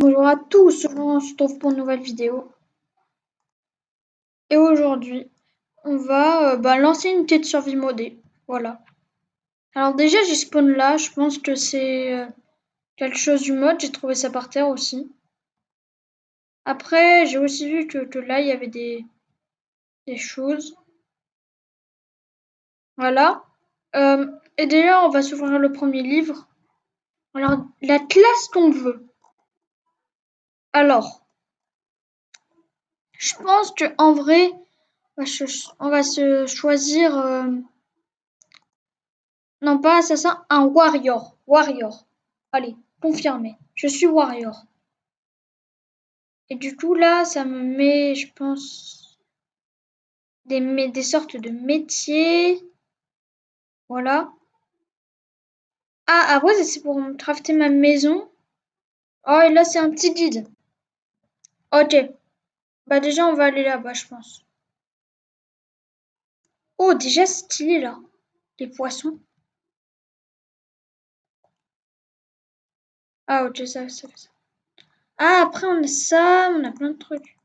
Bonjour à tous, on se retrouve pour une nouvelle vidéo. Et aujourd'hui, on va lancer une petite survie modée. Voilà. Alors déjà, j'ai spawn là, je pense que c'est quelque chose du mode, j'ai trouvé ça par terre aussi. Après, j'ai aussi vu que là, il y avait des choses. Voilà. Et déjà, on va s'ouvrir le premier livre. Alors, la classe qu'on veut. Alors, je pense que en vrai, on va se choisir... non, pas assassin, un warrior. Warrior. Allez, confirmé. Je suis warrior. Et du coup, là, ça me met, je pense, des sortes de métiers. Voilà. Ah, après, c'est pour me crafter ma maison. Oh, et là, c'est un petit guide. Ok. Bah, déjà, on va aller là-bas, je pense. Oh, déjà, c'est stylé, là. Les poissons. Ah, ok, ça fait ça. Ah, après, on a ça, on a plein de trucs.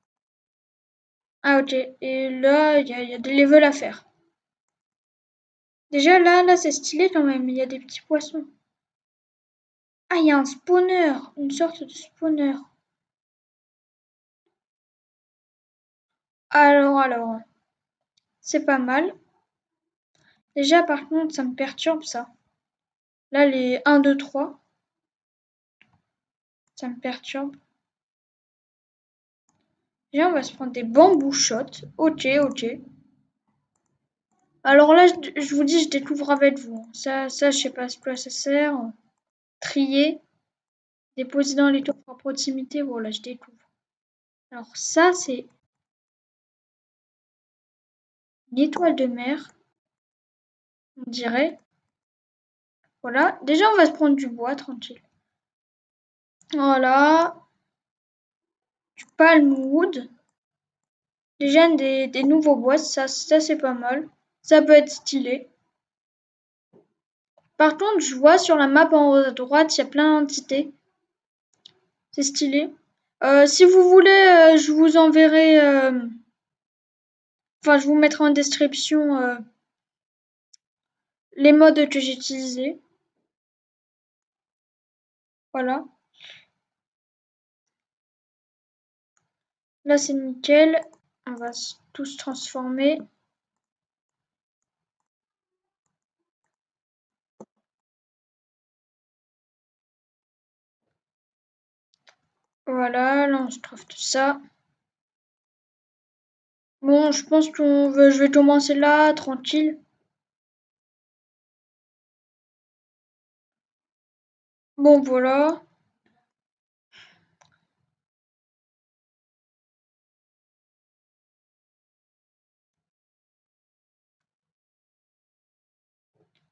Ah, ok. Et là, il y a des levels à faire. Déjà là, c'est stylé quand même, il y a des petits poissons. Ah, il y a un spawner, une sorte de spawner. Alors, c'est pas mal. Déjà, par contre, ça me perturbe ça. Là, les 1, 2, 3, ça me perturbe. Déjà, on va se prendre des bamboo shots. Ok, ok. Alors là, je vous dis, je découvre avec vous. Ça, je sais pas à quoi ça sert. Trier, déposer dans les coffres à proximité, voilà, je découvre. Alors ça, c'est une étoile de mer, on dirait. Voilà. Déjà, on va se prendre du bois, tranquille. Voilà. Du palmwood. Déjà, des nouveaux bois, ça c'est pas mal. Ça peut être stylé. Par contre, je vois sur la map en haut à droite, il y a plein d'entités. C'est stylé. Si vous voulez, je vous enverrai... Enfin, je vous mettrai en description les modes que j'ai utilisés. Voilà. Là, c'est nickel. On va tous transformer. Voilà, là, on se trouve tout ça. Bon, je pense je vais commencer là, tranquille. Bon, voilà.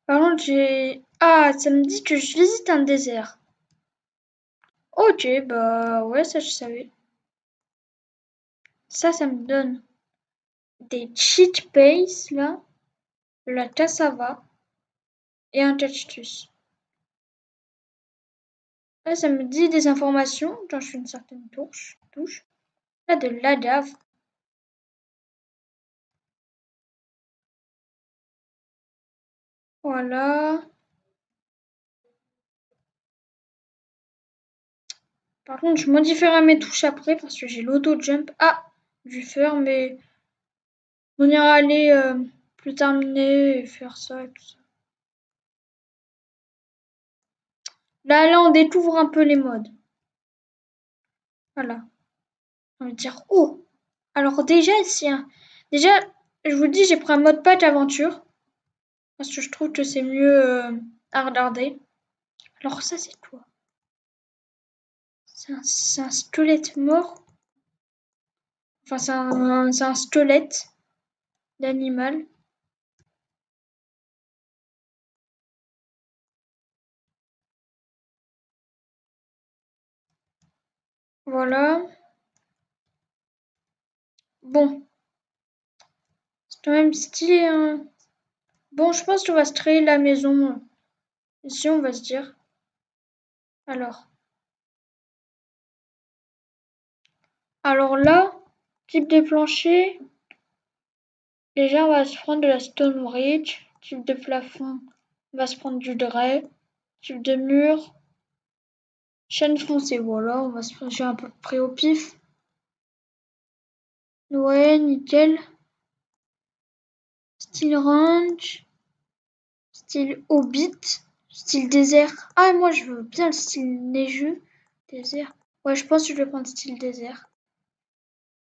Par contre, j'ai... Ah, ça me dit que je visite un désert. Ok, bah ouais, ça je savais. Ça me donne des cheat pace là, de la cassava et un cactus. Là, ça me dit des informations quand je fais une certaine touche. Là, de l'agave. Voilà. Par contre, je modifierai mes touches après parce que j'ai l'auto-jump. Ah, dû faire, mais on ira aller plus terminer et faire ça et tout ça. Là, on découvre un peu les modes. Voilà. On va dire, oh, alors déjà, déjà, je vous dis, j'ai pris un mode pack aventure parce que je trouve que c'est mieux à regarder. Alors ça, c'est quoi? C'est un squelette mort. Enfin, c'est un squelette d'animal. Voilà. Bon, c'est quand même stylé, hein. Bon, je pense qu'on va se créer la maison. Ici, on va se dire. Alors, Alors là, type des planchers, déjà on va se prendre de la stone bridge. Type de plafond, on va se prendre du drap. Type de mur, chêne foncé. Voilà, on va se j'ai un peu près au pif. Ouais, nickel. Style ranch, style hobbit, style désert. Ah, moi je veux bien le style neigeux. Désert. Ouais, je pense que je vais prendre style désert.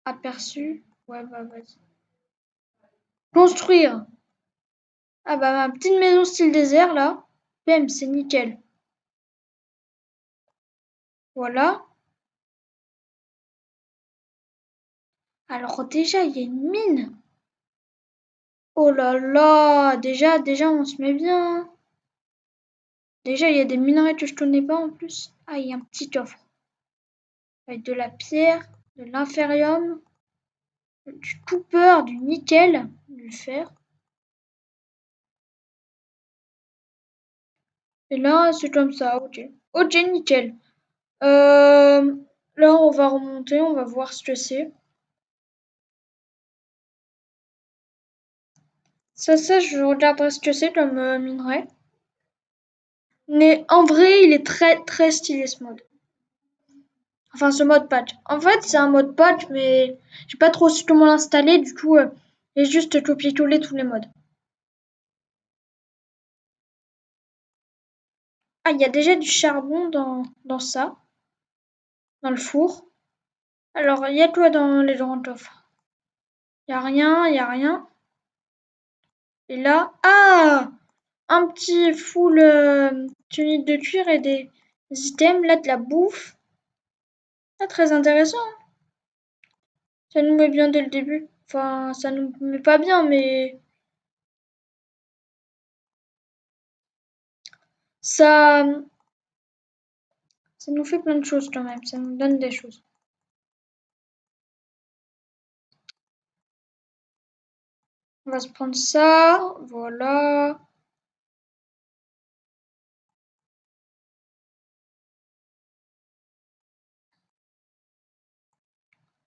Aperçu. Ouais, bah vas-y. Construire. Ah bah ma petite maison style désert là. Bam, c'est nickel. Voilà. Alors déjà, il y a une mine. Oh là là, déjà on se met bien. Déjà, il y a des minerais que je connais pas en plus. Ah, il y a un petit coffre. Avec de la pierre, de l'inférium, du copper, du nickel, du fer. Et là, c'est comme ça, ok. Ok, nickel. Euh, Là, on va remonter, on va voir ce que c'est. Ça, je regarderai ce que c'est comme minerai. Mais en vrai, il est très très stylé ce mode. Enfin, ce mode patch. En fait, c'est un mode patch, mais j'ai pas trop su comment l'installer, du coup, j'ai juste copié-collé tous les modes. Ah, il y a déjà du charbon dans ça, dans le four. Alors, il y a quoi dans les grands coffres? Il y a rien, il y a rien. Et là, ah! Un petit full tunique de cuir et des items, là de la bouffe. Ah, très intéressant. Ça nous met bien dès le début. Enfin, ça nous met pas bien, mais ça, ça nous fait plein de choses quand même. Ça nous donne des choses. On va se prendre ça. Voilà.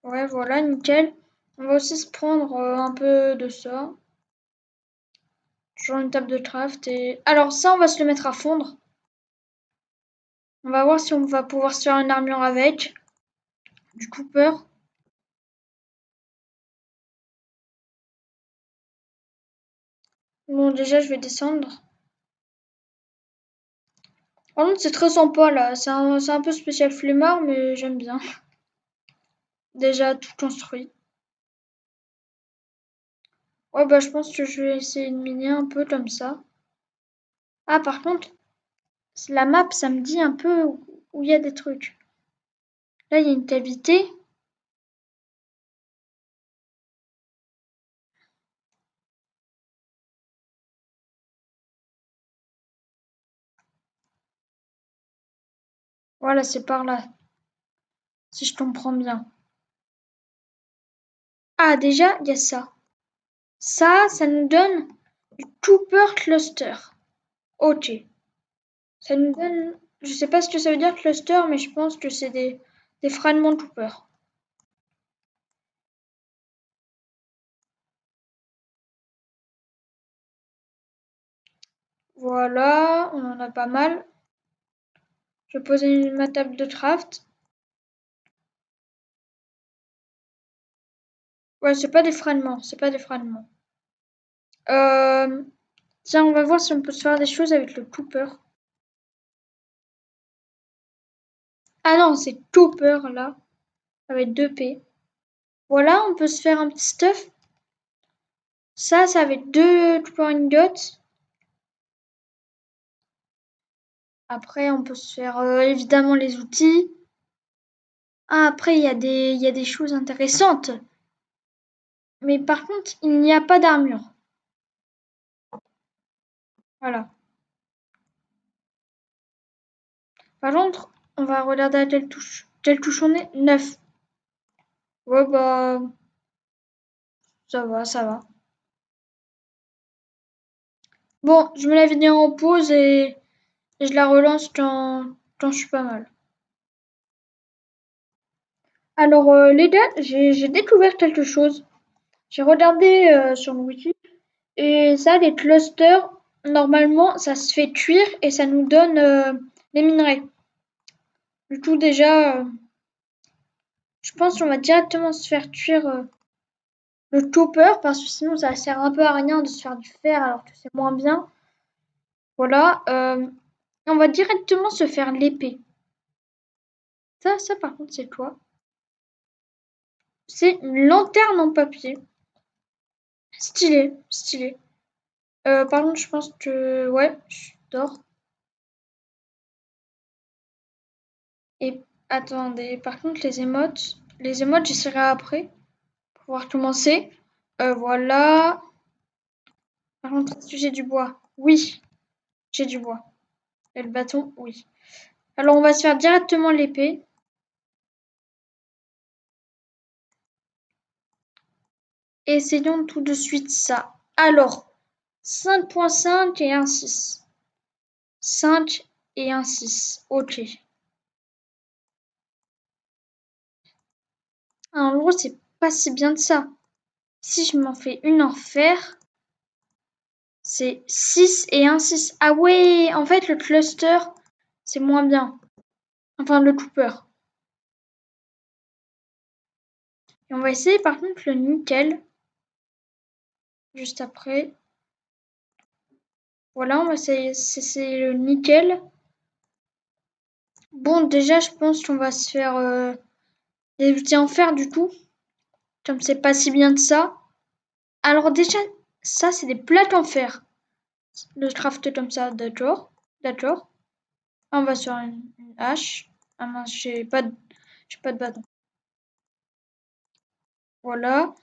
Ouais, voilà, nickel. On va aussi se prendre un peu de ça. Genre une table de craft et... Alors ça, on va se le mettre à fondre. On va voir si on va pouvoir se faire une armure avec. Du cooper. Bon, déjà, je vais descendre. Par contre, c'est très sympa là. C'est un peu spécial flemmard, mais j'aime bien. Déjà tout construit. Ouais, bah, je pense que je vais essayer de miner un peu comme ça. Ah, par contre, la map, ça me dit un peu où il y a des trucs. Là, il y a une cavité. Voilà, c'est par là. Si je comprends bien. Ah, déjà, il y a ça. Ça nous donne du Cooper Cluster. Ok. Ça nous donne. Je sais pas ce que ça veut dire cluster, mais je pense que c'est des fragments de Cooper. Voilà, on en a pas mal. Je vais poser ma table de craft. Ouais, c'est pas des fragments, c'est pas des fragments. Euh, Tiens, on va voir si on peut se faire des choses avec le Cooper. Ah non, c'est Cooper là, avec deux P. Voilà, on peut se faire un petit stuff. Ça, c'est avec deux Cooper ingots. Après, on peut se faire évidemment les outils. Ah, après, il y a des choses intéressantes. Mais par contre, il n'y a pas d'armure. Voilà. Par contre, on va regarder à quelle touche. Quelle touche on est? 9. Ouais, bah, ça va, ça va. Bon, je mets la vidéo en pause et je la relance quand je suis pas mal. Alors, les gars, j'ai découvert quelque chose. J'ai regardé sur le wiki et ça, les clusters, normalement, ça se fait cuire et ça nous donne les minerais. Du coup, déjà, je pense qu'on va directement se faire cuire le chopper parce que sinon, ça sert un peu à rien de se faire du fer alors que c'est moins bien. Voilà, on va directement se faire l'épée. Ça par contre, c'est quoi? C'est une lanterne en papier. Stylé, stylé. Par contre, je pense que... Ouais, je dors. Et attendez, par contre, les émotes, j'essaierai après pour pouvoir commencer. Voilà. Par contre, est-ce que j'ai du bois? Oui, j'ai du bois. Et le bâton, oui. Alors, on va se faire directement l'épée. Essayons tout de suite ça. Alors, 5.5 et 1.6. 5 et 1.6. Ok. En gros, c'est pas si bien de ça. Si je m'en fais une en fer, c'est 6 et 1.6. Ah ouais, en fait, le cluster, c'est moins bien. Enfin, le cooper. Et on va essayer par contre le nickel. Juste après. Voilà, on va essayer c'est le nickel. Bon, déjà, je pense qu'on va se faire des outils en fer du coup. Comme c'est pas si bien de ça. Alors déjà, ça, c'est des plaques en fer. Le crafter comme ça, d'accord. D'accord. On va sur une hache. Ah mince, j'ai pas de bâton. Voilà.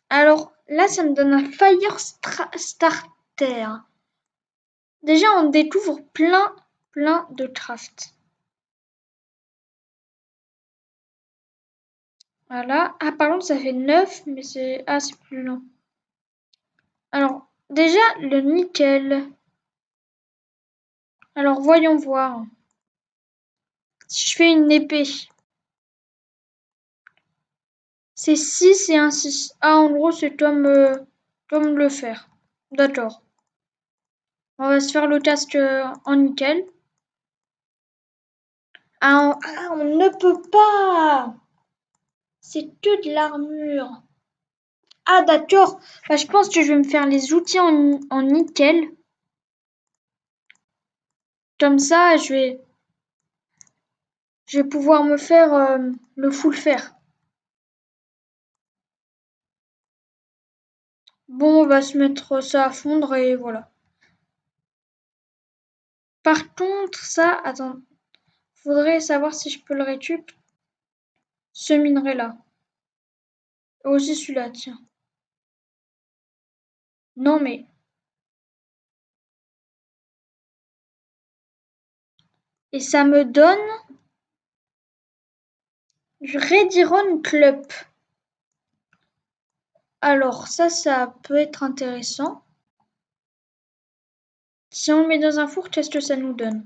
Alors là, ça me donne un fire starter. Déjà, on découvre plein de craft. Voilà. Ah, par contre, ça fait 9, mais c'est... Ah, c'est plus long. Alors, déjà, le nickel. Alors, voyons voir. Si je fais une épée, c'est 6 et un 6. Ah, en gros, c'est comme le fer. D'accord. On va se faire le casque en nickel. On ne peut pas. C'est que de l'armure. Ah, d'accord. Bah, je pense que je vais me faire les outils en nickel. Comme ça, je vais pouvoir me faire le full fer. Bon, on va se mettre ça à fondre et voilà. Par contre, ça, attends, faudrait savoir si je peux le récup. Ce minerai-là. Aussi celui-là, tiens. Non, mais... Et ça me donne du Rediron Club. Alors, ça peut être intéressant. Si on le met dans un four, qu'est-ce que ça nous donne?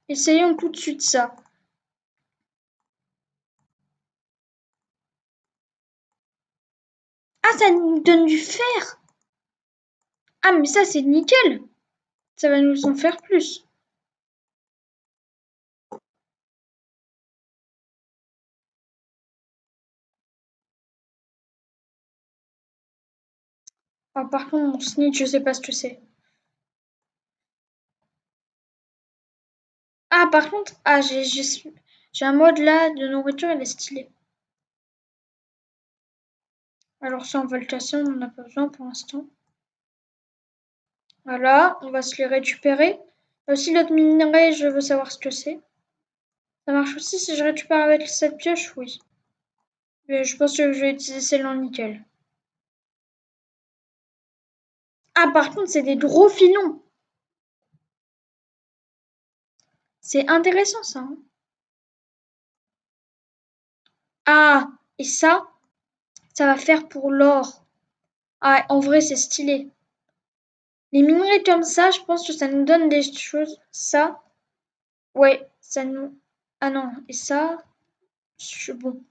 Essayons tout de suite ça. Ah, ça nous donne du fer! Ah, mais ça, c'est nickel! Ça va nous en faire plus. Ah, par contre, mon snitch, je sais pas ce que c'est. Ah, par contre, j'ai un mode là de nourriture, il est stylé. Alors ça, on va le casser, on n'en a pas besoin pour l'instant. Voilà, on va se les récupérer. Aussi, l'autre minerai, je veux savoir ce que c'est. Ça marche aussi si je récupère avec cette pioche, oui. Mais je pense que je vais utiliser celle en nickel. Ah, par contre, c'est des gros filons. C'est intéressant ça, hein. Ah, et ça va faire pour l'or. Ah, en vrai, c'est stylé. Les minerais comme ça, je pense que ça nous donne des choses. Ça, ouais, ça nous... Ah non, et ça, bon.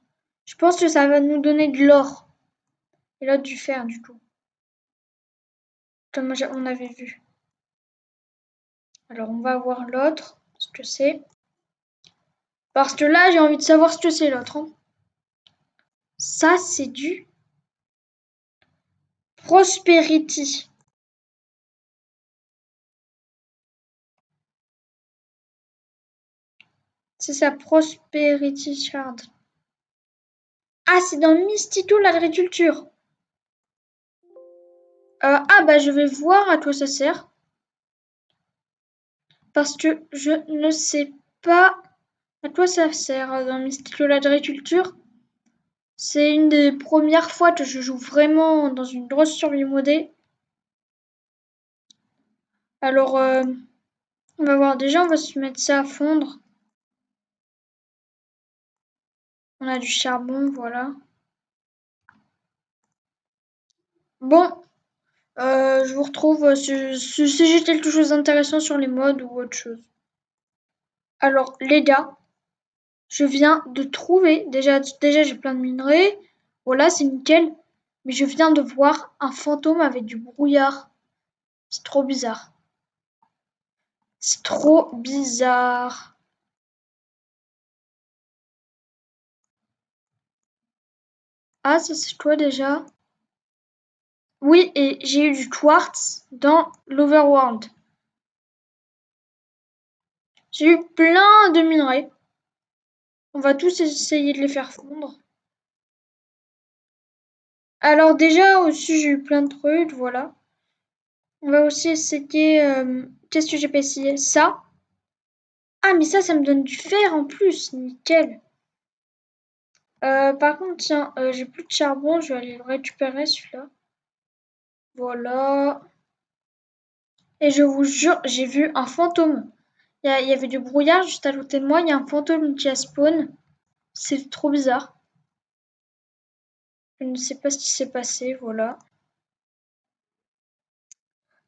Je pense que ça va nous donner de l'or. Et là, du fer, du coup. Comme on avait vu. Alors, on va voir l'autre, ce que c'est. Parce que là, j'ai envie de savoir ce que c'est l'autre. Hein. Ça, c'est du Prosperity. C'est ça, Prosperity Shard. Ah, c'est dans Mystico l'agriculture. Ah, bah, je vais voir à quoi ça sert. Parce que je ne sais pas à quoi ça sert dans Mystico l'agriculture. C'est une des premières fois que je joue vraiment dans une grosse survie modée. Alors, on va voir. Déjà, on va se mettre ça à fondre. On a du charbon, voilà. Bon, je vous retrouve si j'ai quelque chose d'intéressant sur les modes ou autre chose. Alors, les gars, je viens de trouver, déjà j'ai plein de minerais, voilà, c'est nickel, mais je viens de voir un fantôme avec du brouillard. C'est trop bizarre. C'est trop bizarre. Ah, ça c'est quoi déjà? Oui, et j'ai eu du quartz dans l'Overworld. J'ai eu plein de minerais. On va tous essayer de les faire fondre. Alors déjà, aussi, j'ai eu plein de trucs, voilà. On va aussi essayer... qu'est-ce que j'ai pas essayé? Ça. Ah, mais ça me donne du fer en plus. Nickel. Par contre, tiens, j'ai plus de charbon. Je vais aller le récupérer, celui-là. Voilà. Et je vous jure, j'ai vu un fantôme. Il y avait du brouillard juste à côté de moi. Il y a un fantôme qui a spawn. C'est trop bizarre. Je ne sais pas ce qui s'est passé, voilà.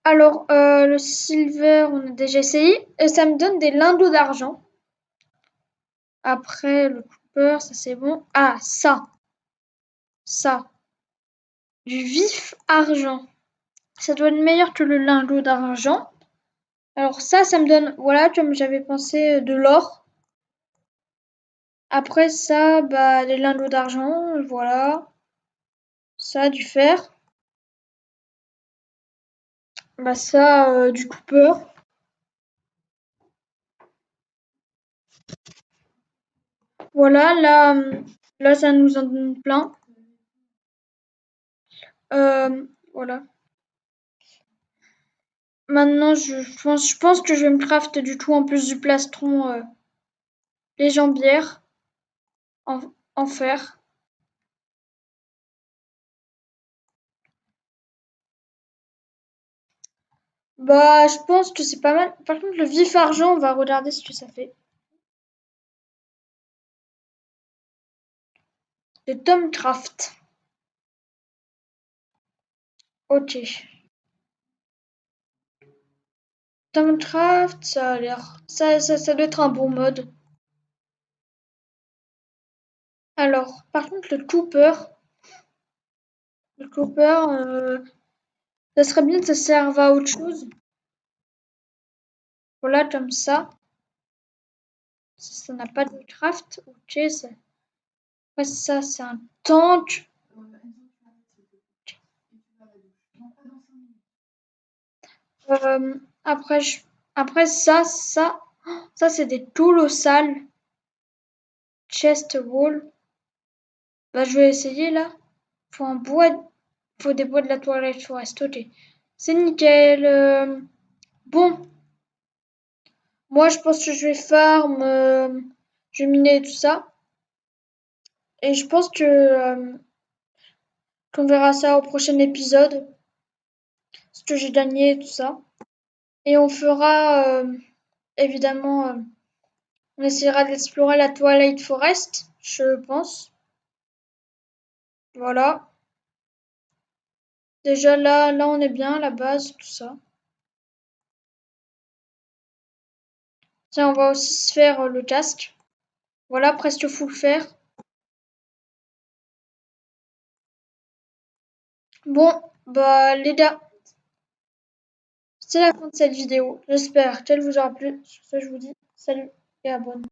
Alors, le silver, on a déjà essayé. Et ça me donne des lingots d'argent. Après, le copper, ça c'est bon. Ah, ça. Ça. Du vif argent. Ça doit être meilleur que le lingot d'argent. Alors ça me donne, voilà, comme j'avais pensé, de l'or. Après ça, bah, des lingots d'argent, voilà. Ça, du fer. Bah ça, du copper. Voilà, là, ça nous en donne plein. Voilà. Maintenant, je pense que je vais me craft du tout en plus du plastron les jambières en fer. Bah, je pense que c'est pas mal. Par contre, le vif argent, on va regarder ce que ça fait. Le Tomcraft. Ok. Tomcraft, ça a l'air. Ça doit être un bon mode. Alors, par contre, le Cooper, ça serait bien que ça serve à autre chose. Voilà, comme ça. Ça n'a pas de craft. Ok, ça. Ouais, ça, c'est un tank. Après, après ça, c'est des colossales chest wall. Bah, je vais essayer là. Faut un bois, faut des bois de la Twilight Forest. Ok, c'est nickel. Bon, moi je pense que je vais farm, je vais miner tout ça. Et je pense que qu'on verra ça au prochain épisode, ce que j'ai gagné et tout ça. Et on fera évidemment, on essaiera d'explorer la Twilight Forest, je pense. Voilà. Déjà là on est bien, la base, tout ça. Tiens, on va aussi se faire le casque. Voilà, presque full fer. Bon, bah les gars, c'est la fin de cette vidéo. J'espère qu'elle vous aura plu. Sur ce, je vous dis salut et à bonne.